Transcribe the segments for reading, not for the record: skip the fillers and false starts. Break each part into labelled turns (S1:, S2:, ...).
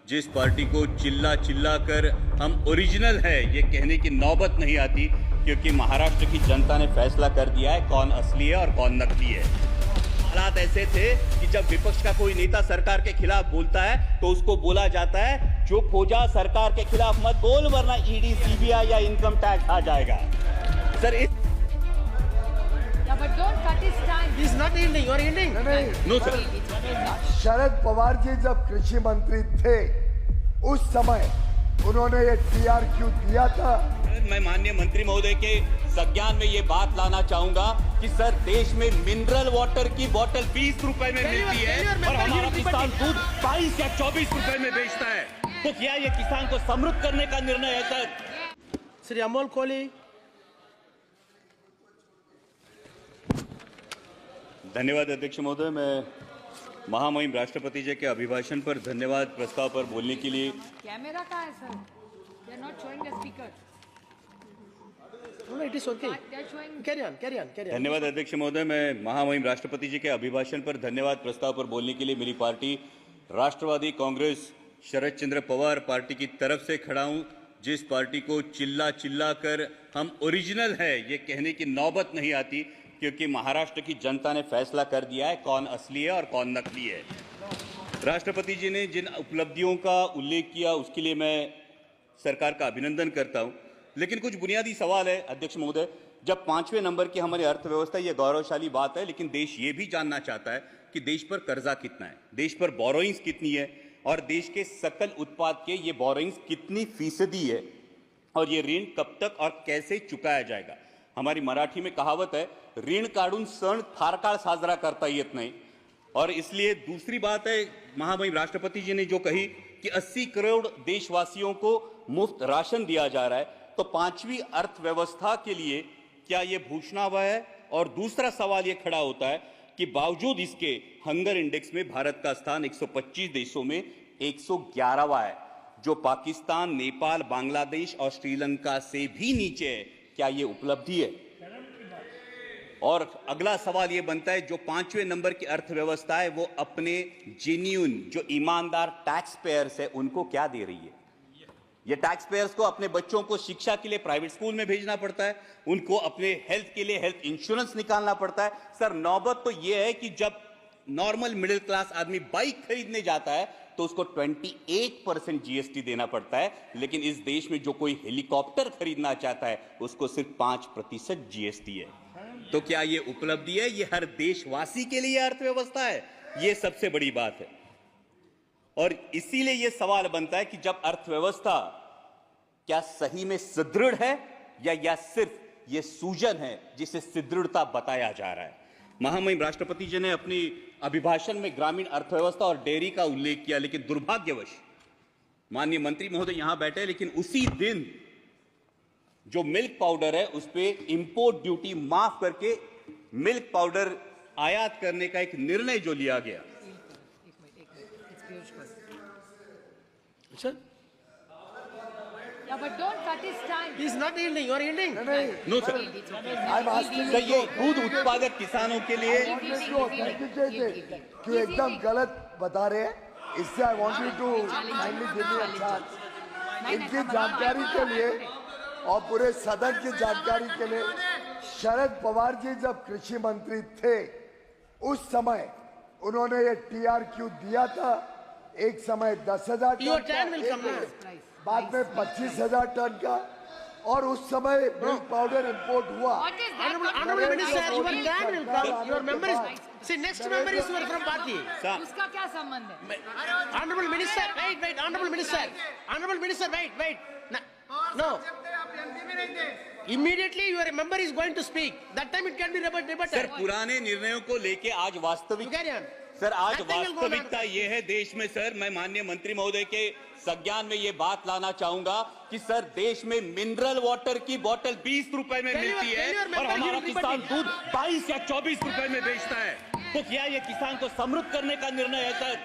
S1: जिस पार्टी को चिल्ला चिल्ला कर हम ओरिजिनल है ये कहने की नौबत नहीं आती, क्योंकि महाराष्ट्र की जनता ने फैसला कर दिया है कौन असली है और कौन नकली है। हालात ऐसे थे कि जब विपक्ष का कोई नेता सरकार के खिलाफ बोलता है तो उसको बोला जाता है चुप हो जा, सरकार के खिलाफ मत बोल वरना ईडी, सीबीआई या इनकम टैक्स आ जाएगा। सर इस
S2: but don't cut his time.
S3: He's not ending. You are ending.
S1: No sir,
S4: Sharad Pawar ji जब कृषि मंत्री थे उस समय उन्होंने ये TRQ दिया था।
S1: मैं माननीय मंत्री महोदय के संज्ञान में ये बात लाना चाहूंगा कि सर देश में मिनरल वाटर की बोतल 20 रुपए में मिलती है और हमारा किसान दूध 22 या 24 रुपए में बेचता है। तो क्या ये किसान को समृद्ध करने का निर्णय है सर?
S3: Sri Amol Kohli.
S1: धन्यवाद अध्यक्ष महोदय। मैं महामहिम राष्ट्रपति जी के अभिभाषण पर धन्यवाद प्रस्ताव पर बोलने के लिए
S2: Camera कहाँ है sir? They are not showing the speaker.
S3: No, it is okay.
S2: They are showing.
S3: Carry on. Carry on. Carry on.
S1: धन्यवाद अध्यक्ष महोदय। मैं महामहिम राष्ट्रपति जी के अभिभाषण पर धन्यवाद प्रस्ताव पर बोलने के लिए मेरी पार्टी राष्ट्रवादी कांग्रेस शरद चंद्र पवार पार्टी की तरफ से खड़ा हूं, जिस पार्टी को चिल्ला चिल्ला कर हम ओरिजिनल है ये कहने की नौबत नहीं आती, क्योंकि महाराष्ट्र की जनता ने फैसला कर दिया है कौन असली है और कौन नकली है। राष्ट्रपति जी ने जिन उपलब्धियों का उल्लेख किया उसके लिए मैं सरकार का अभिनंदन करता हूं, लेकिन कुछ बुनियादी सवाल है अध्यक्ष महोदय। जब 5वें नंबर की हमारी अर्थव्यवस्था, ये गौरवशाली बात है, लेकिन देश ये भी जानना चाहता है कि देश पर कर्जा कितना है, देश पर बोरोइंग्स कितनी है और देश के सकल उत्पाद के ये बोरोइंग्स कितनी फीसदी है और ये ऋण कब तक और कैसे चुकाया जाएगा। हमारी मराठी में कहावत है, ऋण काढून सण फार काळ साजरा करता येत नाही। और इसलिए दूसरी बात है, महामहिम राष्ट्रपति जी ने जो कही कि 80 करोड़ देशवासियों को मुफ्त राशन दिया जा रहा है, तो 5वीं अर्थव्यवस्था के लिए क्या ये घोषणावा है? और दूसरा सवाल ये खड़ा होता है कि बावजूद इसके हंगर इंडेक्स में भारत का स्थान 125 देशों में 111वां है, जो पाकिस्तान, नेपाल, बांग्लादेश और श्रीलंका से भी नीचे है। क्या ये उपलब्धि है? और अगला सवाल ये बनता है, जो 5वें नंबर की अर्थव्यवस्था है वो अपने जेन्युइन, जो ईमानदार टैक्स पेयर्स है, उनको क्या दे रही है? ये टैक्स पेयर्स को अपने बच्चों को शिक्षा के लिए प्राइवेट स्कूल में भेजना पड़ता है, उनको अपने हेल्थ के लिए हेल्थ इंश्योरेंस निकालना पड़ता है। सर नौबत तो ये है कि जब नॉर्मल मिडिल क्लास आदमी बाइक खरीदने जाता है तो उसको 28% जीएसटी देना पड़ता है, लेकिन इस देश में जो कोई हेलीकॉप्टर खरीदना चाहता है उसको सिर्फ 5% जीएसटी है। तो क्या ये उपलब्धि है? ये हर देशवासी के लिए अर्थव्यवस्था है? ये सबसे बड़ी बात है। और इसीलिए यह सवाल बनता है कि जब अर्थव्यवस्था क्या सही में सुदृढ़ है या सिर्फ यह सूजन है जिसे सुदृढ़ता बताया जा रहा है। महामहिम राष्ट्रपति जी ने अपनी अभिभाषण में ग्रामीण अर्थव्यवस्था और डेयरी का उल्लेख किया, लेकिन दुर्भाग्यवश माननीय मंत्री महोदय यहां बैठे, लेकिन उसी दिन जो मिल्क पाउडर है उस पे इंपोर्ट ड्यूटी माफ करके मिल्क पाउडर आयात करने का एक निर्णय जो लिया गया।
S3: Sir,
S2: Yeah, but don't cut his time.
S3: he's not ending. You are ending.
S1: No sir,
S4: I'm asking
S1: sir ये दूध उत्पादक किसानों के लिए
S4: क्यों एकदम गलत बता रहे हैं, इससे I want you to kindly give me a chance. इनकी जानकारी के लिए और पूरे सदन की जानकारी के लिए, शरद पवार जी जब कृषि मंत्री थे उस समय उन्होंने ये TRQ दिया था। एक समय 10,000
S3: Your
S4: ton
S3: turn will come
S4: का,
S3: now.
S4: बाद में 25,000 टन का, और उस समय मिल्क पाउडर इंपोर्ट हुआ।
S2: What is that?
S3: Honorable Minister, your turn will come. Your member is. See, next member is from party.
S2: उसका क्या संबंध है?
S3: Honorable Minister, wait. Honorable Minister. Honorable Minister, wait. No. Immediately your member is going to speak. That time it can be rebutted.
S1: Sir पुराने निर्णयों को लेके आज
S3: You
S1: वास्तविक,
S3: carry on.
S1: सर आज
S3: Nothing will go
S1: वास्तविकता ये है देश में। सर मैं माननीय मंत्री महोदय के संज्ञान में ये बात लाना चाहूंगा कि सर देश में मिनरल वाटर की बोतल 20 रुपए में मिलती है और हमारा किसान दूध 22 या 24 रुपए में बेचता है। तो क्या ये किसान को समृद्ध करने का निर्णय है सर?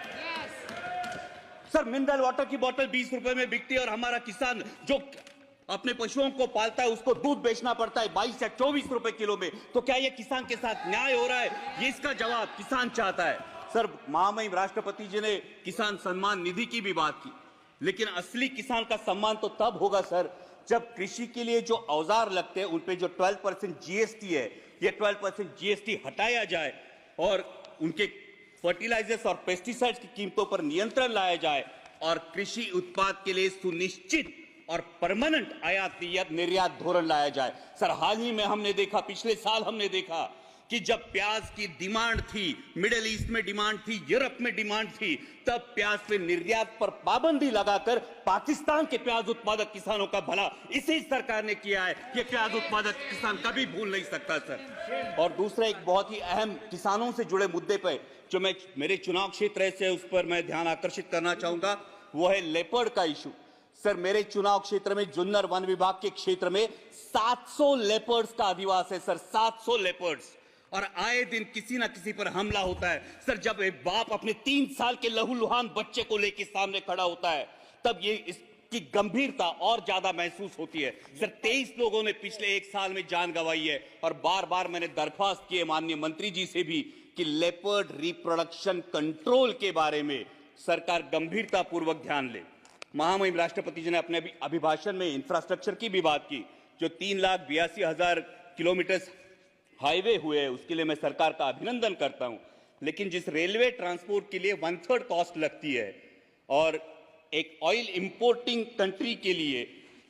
S1: सर मिनरल वाटर की बोतल 20 रुपए में बिकती है और हमारा किसान जो अपने पशुओं को पालता है उसको दूध बेचना पड़ता है 22 या 24 रुपए किलो में। तो क्या ये किसान के साथ न्याय हो रहा है? ये इसका जवाब किसान चाहता है। सर महामहिम राष्ट्रपति जी ने किसान सम्मान निधि की भी बात की, लेकिन असली किसान का सम्मान तो तब होगा सर जब कृषि के लिए जो औजार लगते हैं उन पे जो 12% जीएसटी है, ये 12% जीएसटी हटाया जाए और उनके फर्टिलाइजर्स और पेस्टिसाइड्स की कीमतों पर नियंत्रण लाया जाए और कृषि उत्पाद के लिए सुनिश्चित और परमानेंट आयात निर्यात धोरण लाया जाए। सर, हाल ही में हमने देखा, पिछले साल हमने देखा कि जब प्याज की डिमांड थी, मिडिल ईस्ट में डिमांड थी, यूरोप में डिमांड थी, तब प्याज पे निर्यात पर पाबंदी लगाकर पाकिस्तान के प्याज उत्पादक किसानों का भला इसी सरकार ने किया है। ये प्याज उत्पादक किसान कभी भूल नहीं सकता सर। और दूसरा एक बहुत ही अहम किसानों से जुड़े मुद्दे पर जो मैं मेरे चुनाव क्षेत्र से उस पर मैं ध्यान आकर्षित करना चाहूंगा, वो है लेपर्ड का इशू। सर, मेरे चुनाव क्षेत्र में जुन्नर वन विभाग के क्षेत्र में 700 लेपर्ड्स का अधिवास है सर, 700 लेपर्ड्स, और आए दिन किसी ना किसी पर हमला होता है। सर, जब एक बाप अपने 3 साल के लहूलुहान बच्चे को लेकर सामने खड़ा होता है तब ये इसकी गंभीरता और ज्यादा महसूस होती है। सर, 23 लोगों ने पिछले 1 साल में जान गंवाई है और बार बार मैंने दरख्वास्त की है माननीय मंत्री जी से भी कि लेपर्ड रिप्रोडक्शन कंट्रोल के बारे में सरकार गंभीरता पूर्वक ध्यान ले। महामहिम राष्ट्रपति जी ने अपने अभिभाषण में इंफ्रास्ट्रक्चर की भी बात की। जो 3,82,000 किलोमीटर हाईवे हुए हैं उसके लिए मैं सरकार का अभिनंदन करता हूं, लेकिन जिस रेलवे ट्रांसपोर्ट के लिए 1/3 कॉस्ट लगती है और एक ऑयल इंपोर्टिंग कंट्री के लिए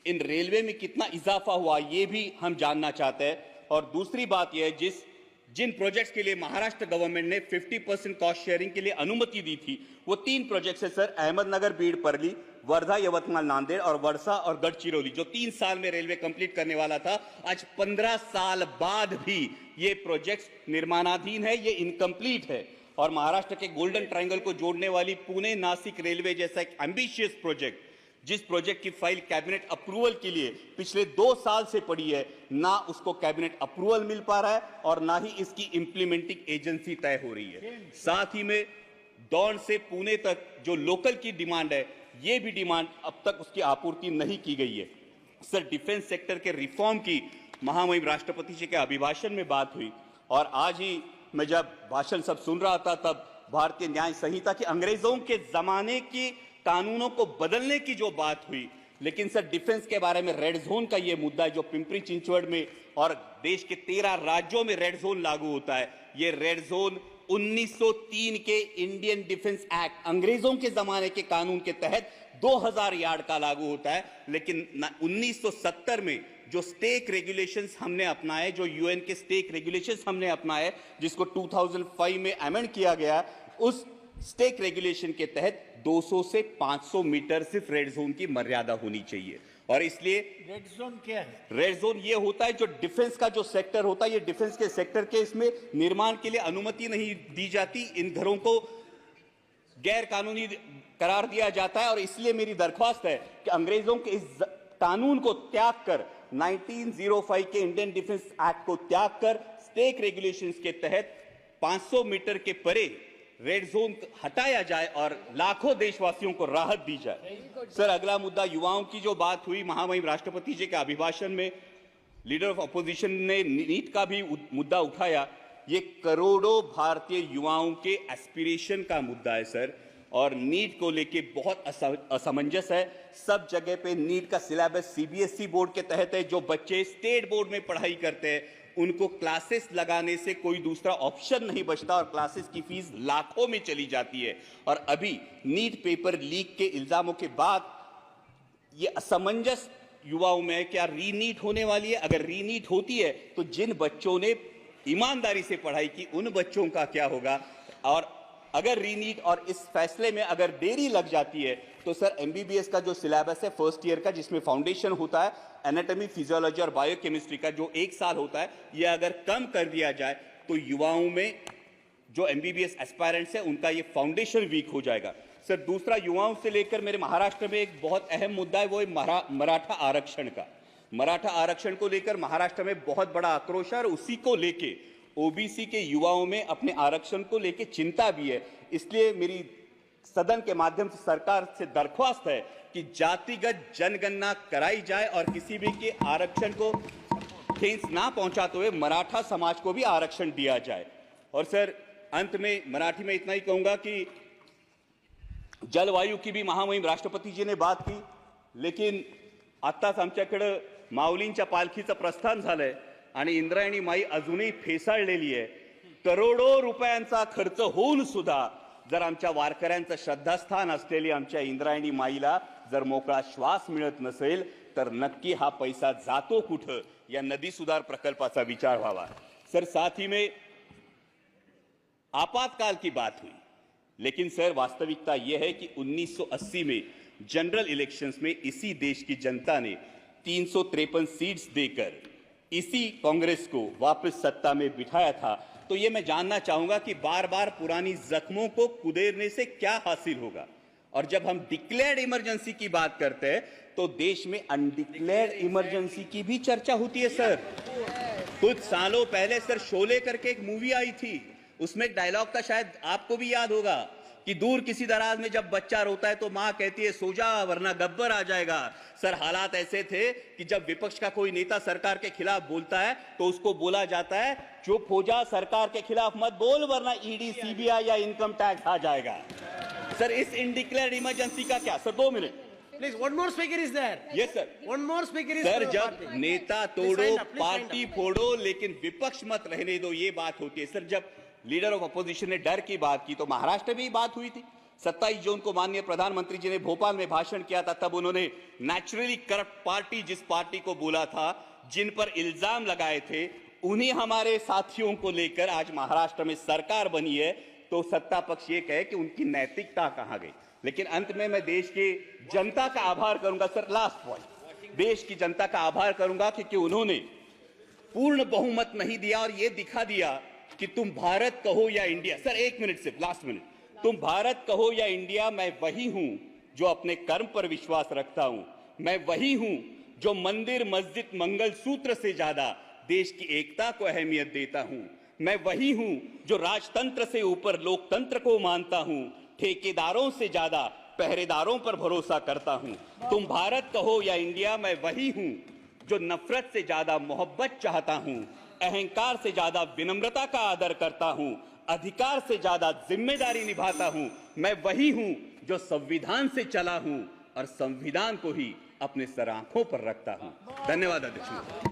S1: इन रेलवे में कितना इजाफा हुआ ये भी हम जानना चाहते हैं। और दूसरी बात यह है, जिन प्रोजेक्ट्स के लिए महाराष्ट्र गवर्नमेंट ने 50% कॉस्ट शेयरिंग के लिए अनुमति दी थी, वो 3 प्रोजेक्ट्स है सर, अहमदनगर बीड़ परली, वर्धा यवतमाल नांदेड़ और वर्षा और गढ़चिरौली, जो 3 साल में रेलवे कंप्लीट करने वाला था। आज 15 साल बाद भी ये प्रोजेक्ट्स निर्माणाधीन है, ये इनकम्प्लीट है। और महाराष्ट्र के गोल्डन ट्रायंगल को जोड़ने वाली पुणे नासिक रेलवे जैसा एक एम्बिशियस प्रोजेक्ट, जिस प्रोजेक्ट की फाइल कैबिनेट अप्रूवल के लिए पिछले 2 साल से पड़ी है, ना उसको कैबिनेट अप्रूवल मिल पा रहा है और ना ही इसकी इंप्लीमेंटिंग एजेंसी तय हो रही है। साथ ही में दौंड से पुणे तक जो लोकल की डिमांड है, ये भी डिमांड अब तक उसकी आपूर्ति नहीं की गई है। सर, डिफेंस सेक्टर के रिफॉर्म की महामहिम राष्ट्रपति जी के अभिभाषण में बात हुई और आज ही मैं जब भाषण सब सुन रहा था तब भारतीय न्याय संहिता की अंग्रेजों के जमाने की कानूनों को बदलने की जो बात हुई, लेकिन सर डिफेंस के बारे में रेड जोन का ये मुद्दा है जो पिंपरी चिंचवड़ में और देश के 13 राज्यों में रेड जोन लागू होता है। ये रेड जोन 1903 के इंडियन डिफेंस एक्ट, अंग्रेजों के जमाने के कानून के तहत 2000 यार्ड का लागू होता है, लेकिन 1970 में जो स्टेक रेगुलेशंस हमने अपनाए, जो यूएन के स्टेक रेगुलेशंस हमने अपनाए, जिसको 2005 में अमेंड किया गया, उस स्टेक रेगुलेशन के तहत 200 से 500 मीटर सिर्फ रेड जोन की मर्यादा होनी चाहिए। और इसलिए
S3: रेड जोन क्या है?
S1: रेड जोन ये होता है जो डिफेंस का जो सेक्टर होता है, ये डिफेंस के सेक्टर के इसमें निर्माण के लिए अनुमति नहीं दी जाती, इन घरों को गैर कानूनी करार दिया जाता है। और इसलिए मेरी दरख्वास्त है कि अंग्रेजों के इस कानून को त्याग कर 1905 के इंडियन डिफेंस एक्ट को त्याग कर स्टेक रेगुलेशंस के तहत 500 मीटर के परे रेड जोन हटाया जाए और लाखों देशवासियों को राहत दी जाए। सर, अगला मुद्दा युवाओं की जो बात हुई महामहिम राष्ट्रपति जी के अभिभाषण में, लीडर ऑफ अपोजिशन ने नीट का भी मुद्दा उठाया। ये करोड़ों भारतीय युवाओं के एस्पिरेशन का मुद्दा है सर, और नीट को लेके बहुत असमंजस है। सब जगह पे नीट का सिलेबस सीबीएसई बोर्ड के तहत है। जो बच्चे स्टेट बोर्ड में पढ़ाई करते हैं उनको क्लासेस लगाने से कोई दूसरा ऑप्शन नहीं बचता और क्लासेस की फीस लाखों में चली जाती है। और अभी नीट पेपर लीक के इल्जामों के बाद ये असमंजस युवाओं में है, क्या रीनीट होने वाली है? अगर रीनीट होती है तो जिन बच्चों ने ईमानदारी से पढ़ाई की उन बच्चों का क्या होगा? और अगर रीनीट और इस फैसले में अगर देरी लग जाती है तो सर एमबीबीएस का जो सिलेबस है फर्स्ट ईयर का, जिसमें फाउंडेशन होता है एनाटॉमी, फिजियोलॉजी और बायोकेमिस्ट्री का, जो 1 साल होता है, ये अगर कम कर दिया जाए तो युवाओं में जो एमबीबीएस एस्पायरेंट्स है उनका ये फाउंडेशन वीक हो जाएगा। सर, दूसरा युवाओं से लेकर मेरे महाराष्ट्र में एक बहुत अहम मुद्दा है, वो है मराठा आरक्षण का। मराठा आरक्षण को लेकर महाराष्ट्र में बहुत बड़ा आक्रोश है और उसी को लेके ओबीसी के युवाओं में अपने आरक्षण को लेकर चिंता भी है। इसलिए मेरी सदन के माध्यम से सरकार से दरख्वास्त है कि जातिगत जनगणना कराई जाए और किसी भी के आरक्षण को ठेस ना पहुंचाते हुए मराठा समाज को भी आरक्षण दिया जाए। और सर, अंत में मराठी में इतना ही कहूंगा कि जलवायू की बी महामहिम राष्ट्रपतीजीने बात की, लेकिन आत्ताच आमच्याकडं माऊलींच्या पालखीचं प्रस्थान झालंय आणि इंद्रायणी माई अजूनही फेसाळलेली आहे. करोडो रुपयांचा खर्च होऊन सुद्धा जर आमच्या वारकऱ्यांचं श्रद्धास्थान असलेली आमच्या इंद्रायणी माईला जर मोकळा श्वास मिळत नसेल तर नक्की हा पैसा जातो कुठं, या नदी सुधार प्रकल्पाचा विचार व्हावा. सर, साथ ही में आपातकाल की बात हुई, लेकिन सर वास्तविकता यह है कि 1980 में जनरल इलेक्शंस में इसी देश की जनता ने 353 सीट्स देकर इसी कांग्रेस को वापस सत्ता में बिठाया था. तो ये मैं जानना चाहूंगा कि बार बार पुरानी जख्मों को कुदेरने से क्या हासिल होगा. और जब हम डिक्लेयर्ड इमरजेंसी की बात करते हैं तो देश में अनडिक्लेयर्ड इमरजेंसी की भी चर्चा होती है. सर, कुछ सालों पहले सर शोले करके एक मूवी आई थी, उसमें एक डायलॉग था, शायद आपको भी याद होगा, कि दूर किसी दराज में जब बच्चा रोता है तो मां कहती है सो जा वरना गब्बर आ जाएगा. सर, हालात ऐसे थे कि जब विपक्ष का कोई नेता सरकार के खिलाफ बोलता है तो उसको बोला जाता है चुप हो जा, सरकार के खिलाफ मत बोल वरना ईडी सीबीआई या इनकम टैक्स आ जाएगा. सर, इस इनडिक्लेयर्ड इमरजेंसी का क्या? Sir 2 minute
S3: Please, one more speaker is there.
S1: Yes sir.
S3: One more speaker is
S1: sir,
S3: for
S1: जब
S3: party.
S1: नेता
S3: Please
S1: तोड़ो
S3: wind up, please wind
S1: party
S3: up.
S1: फोड़ो लेकिन विपक्ष मत रहने दो, ये बात होती है. सर, जब लीडर ऑफ अपोजिशन ने डर की बात की तो महाराष्ट्र में भी बात हुई थी. 27 जून को माननीय प्रधानमंत्री जी ने भोपाल में भाषण किया था, तब उन्होंने नेचुरली करप्ट पार्टी जिस पार्टी को बोला था, जिन पर इल्जाम लगाए थे, उन्हीं हमारे साथियों को लेकर आज महाराष्ट्र में सरकार बनी है. तो सत्ता पक्ष ये कहे कि उनकी नैतिकता कहां गई. लेकिन अंत में मैं देश की जनता का आभार करूंगा. सर, लास्ट पॉइंट, देश की जनता का आभार करूंगा क्योंकि उन्होंने पूर्ण बहुमत नहीं दिया और ये दिखा दिया कि तुम भारत कहो या इंडिया. सर 1 मिनट सिर्फ, लास्ट मिनट. तुम भारत कहो या इंडिया, मैं वही हूं जो अपने कर्म पर विश्वास रखता हूं. मैं वही हूं जो मंदिर मस्जिद मंगल सूत्र से ज्यादा देश की एकता को अहमियत देता हूं. मैं वही हूं जो राजतंत्र से ऊपर लोकतंत्र को मानता हूं. ठेकेदारों से ज्यादा पहरेदारों पर भरोसा करता हूं. तुम भारत कहो या इंडिया, मैं वही हूं जो नफरत से ज्यादा मोहब्बत चाहता हूं. अहंकार से ज्यादा विनम्रता का आदर करता हूं. अधिकार से ज्यादा जिम्मेदारी निभाता हूं. मैं वही हूं जो संविधान से चला हूं और संविधान को ही अपने सर आंखों पर रखता हूं. धन्यवाद अध्यक्ष.